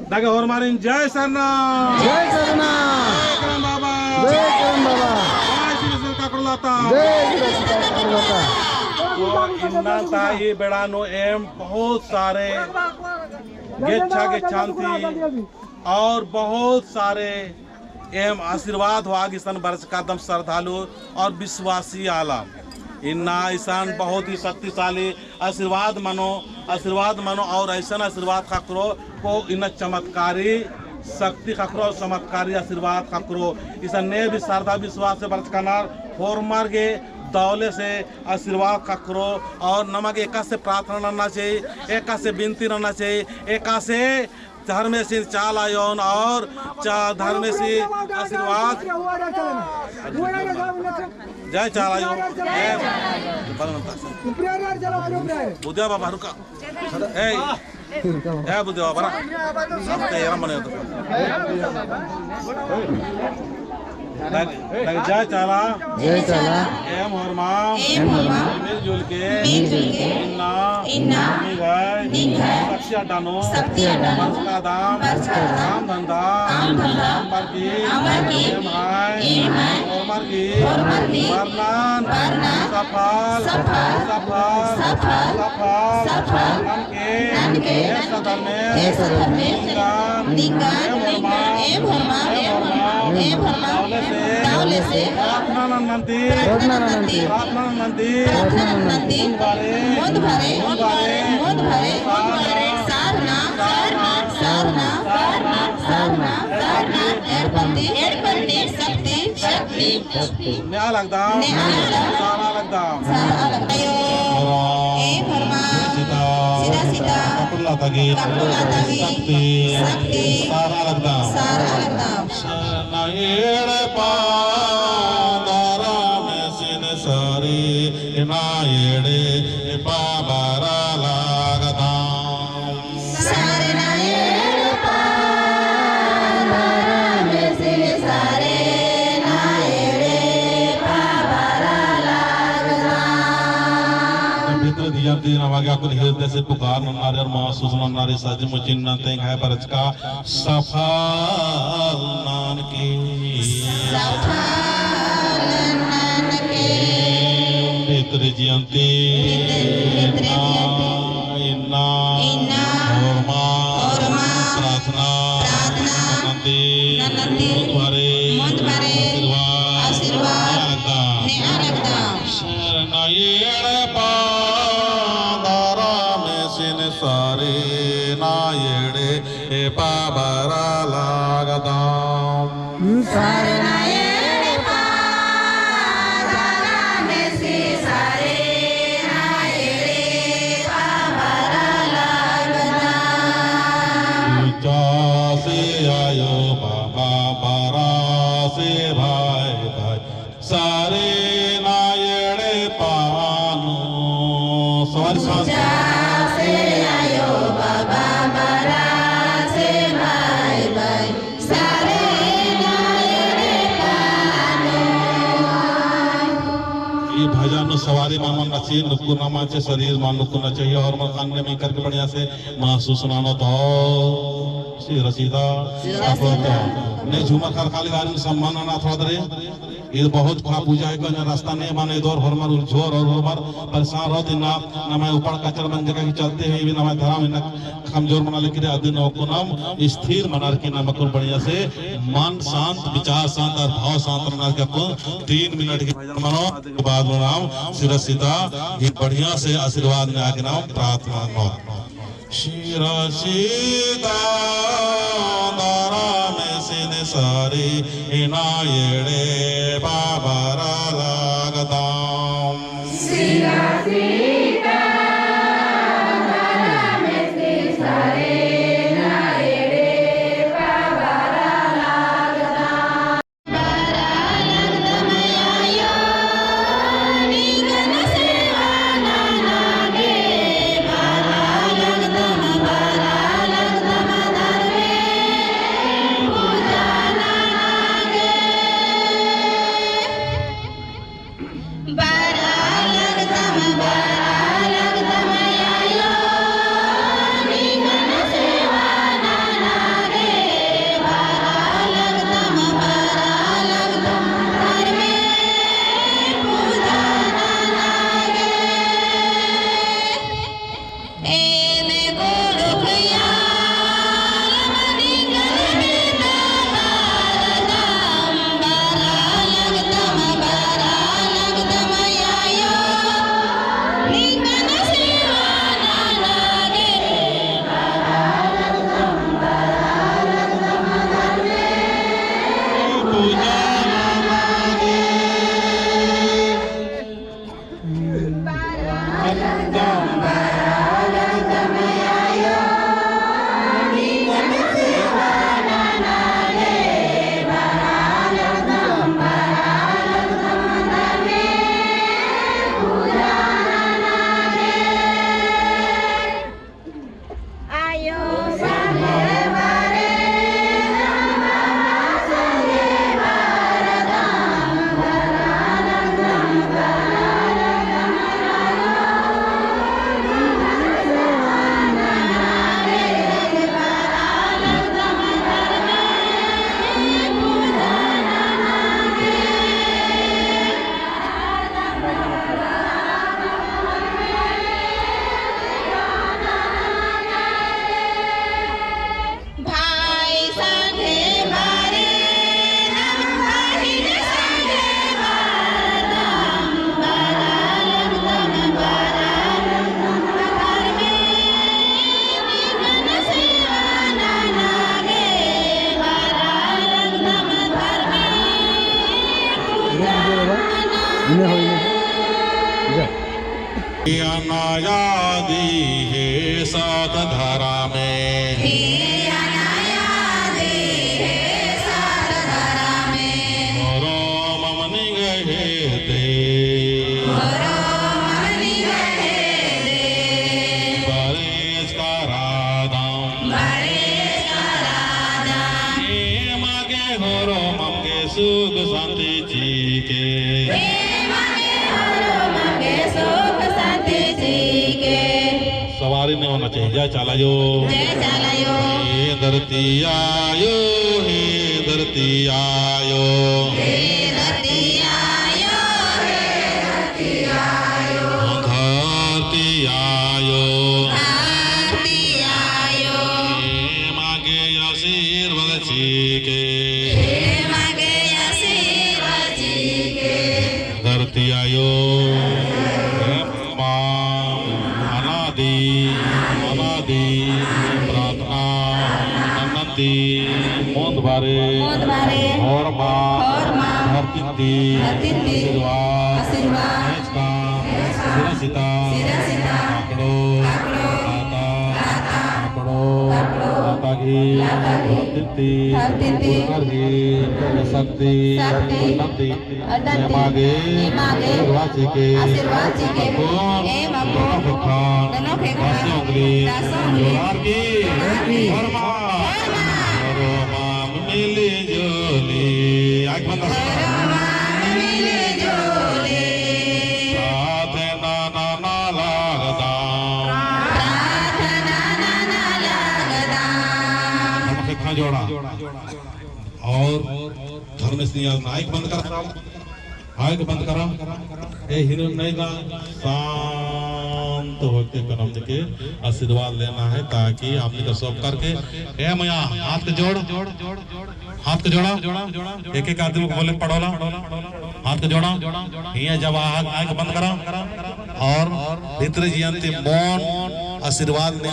दागे और मारिन जय सरना जय करना करम बाबा जय करम बाबा जय श्री श्री काकुलाता जय श्री काकुलाता। तो इन्ना ताई बेड़ानो एम बहुत सारे गेच्छा गेच्छांति और बहुत सारे एम आशीर्वाद हुआ सन बरस का दम श्रद्धालु और विश्वासी आलम इन्ना ईसान बहुत ही शक्तिशाली आशीर्वाद मानो और ऐसा आशीर्वाद खाकरो को इन चमत्कारी शक्ति खाकरो और चमत्कारी आशीर्वाद खाकरो ईसा ने भी श्रद्धा विश्वास से बरस का नार होर मार गे दौले से आशीर्वाद खाकरो और नमक एका से प्रार्थना रहना चाहिए, एका से विनती रहना चाहिए, एका से धर्मेशी चाल आयोन और धर्मेशी आशीर्वाद जय चाल आयो बुद्धिया बाबा रुका बुद्धिया बाबा जय चाला एम और माँ मिलजुल के सत्या डानो का दाम धंधा वर्णन सफल दावले से प्रार्थना नंदी मोद भरे सारना एडपंती शक्ति न्याय लगदाम सारा लगदाम ए भरमा सीधा कपुलाता की शक्ति सारा लगदाम नायेड़ पादारा में सिन सारी नायेड़े पाबारा लागदाम सारे नायेड़ पादारा में सिन सारे नायेड़े पाबारा लागदाम मित्र दिया दिन आवाज़ आपको हृदय से पुकार नारे और महसूस नारे सज मुचिन्ना तेंग है परच का सफल नान की मित्र जियंती इन्ना और प्रार्थना नंदी आशीर्वाद शरणयेड़ पादारा में सिन सारे नायेड़े पाबारा लागदाम आयो बाबा बारा से भाई सारे नायेड़े पानो सवारी से आयो बाबा बारा से भाई सारे नायेड़े पानो ये भजन सवारी मामन चाहिए नुक्कु नामाचे शरीर मानुक्कु न चाहिए और अन्य में करके बढ़िया से महसूस नानो तो रसीदा ने झूमर खाल खाली गाड़ी में सम्मान ना थोड़ा दरे ये बहुत खा पूजा है कन्या रास्ता नहीं माने दौर हरमर झोर और हरमर परेशान रहो दिन ना मैं ऊपर कचर बन जगह की चलते हुए भी ना मैं धरा में कमजोर मना लेकिन आदि नौ को नाम स्थिर मनार की नाम को बढ़िया से मन शांत विचार शांत और भाव शांत मनार के अपन 3 मिनट के भजन मानो के बाद में नाम सिरसीता ये बढ़िया से आशीर्वाद में आके नाम प्रार्थना नो शिरसीता दारा में सिन सारी नायेड़े बाबारा लागदाम शिरसीता दारा में सिन सारी नायेड़े बाबारा लागदाम बारा लागदाम आयो निगन सेवा नागे ए मागे होरो ममगे सुख शांति जी के सवारी नहीं होना चाहिए। जय चालायो हे धरती आयो, हे धरती आयो, धरती आयो, हे मागे आशीर्वाद जी के, धरती आयो, हे मां अनादि अनादि प्रार्थना नन्नति मोद बारे और मां धरती आशीर्वाद नेचका सिरसिता आकड़ो आकड़ो आतागी धरती पुरकरगी शक्ति उन्नति मागे आशीर्वाद के मिली जोली आग बंद जोड़ा और धर्म से आग बंद करा, आग बंद करा। ए हिरण नहीं का शांत होते कर्म के आशीर्वाद लेना है ताकि आपने का सब करके ए मैया हाथ के जोड़, हाथ के जोड़ा, एक एक आदमी को बोले पड़ोला, हाथ के जोड़ा। ये जब आग बंद करा और भीतर जियंती मौन आशीर्वाद ने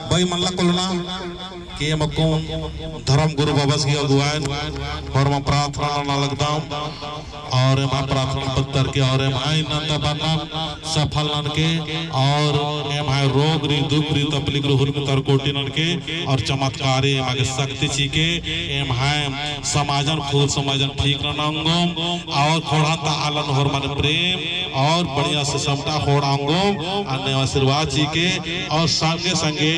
भाई मन लकुलना कि मको धर्म गुरु बाबा की अगुवाई और मैं प्रार्थना ना लगता और मैं प्रार्थना पत्थर के और मैं नंदा बना सफल नन के और मैं रोग री दुख री तकलीफ री हुर तर कोटि नन के और चमत्कार मैं शक्ति ची के मैं समाजन खूब समाजन ठीक रनंगो और खोड़ा ता आलन होर मन प्रेम और बढ़िया से समता होड़ांगो अन्य आशीर्वाद जी के और संगे संगे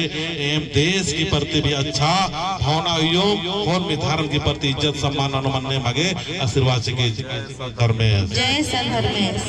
एम देश की प्रति भी अच्छा भावना योग और में धर्म के प्रति इज्जत सम्मान अनुमन्य मांगे आशीर्वाद जी के धर्मेश। जय सन धर्मेश।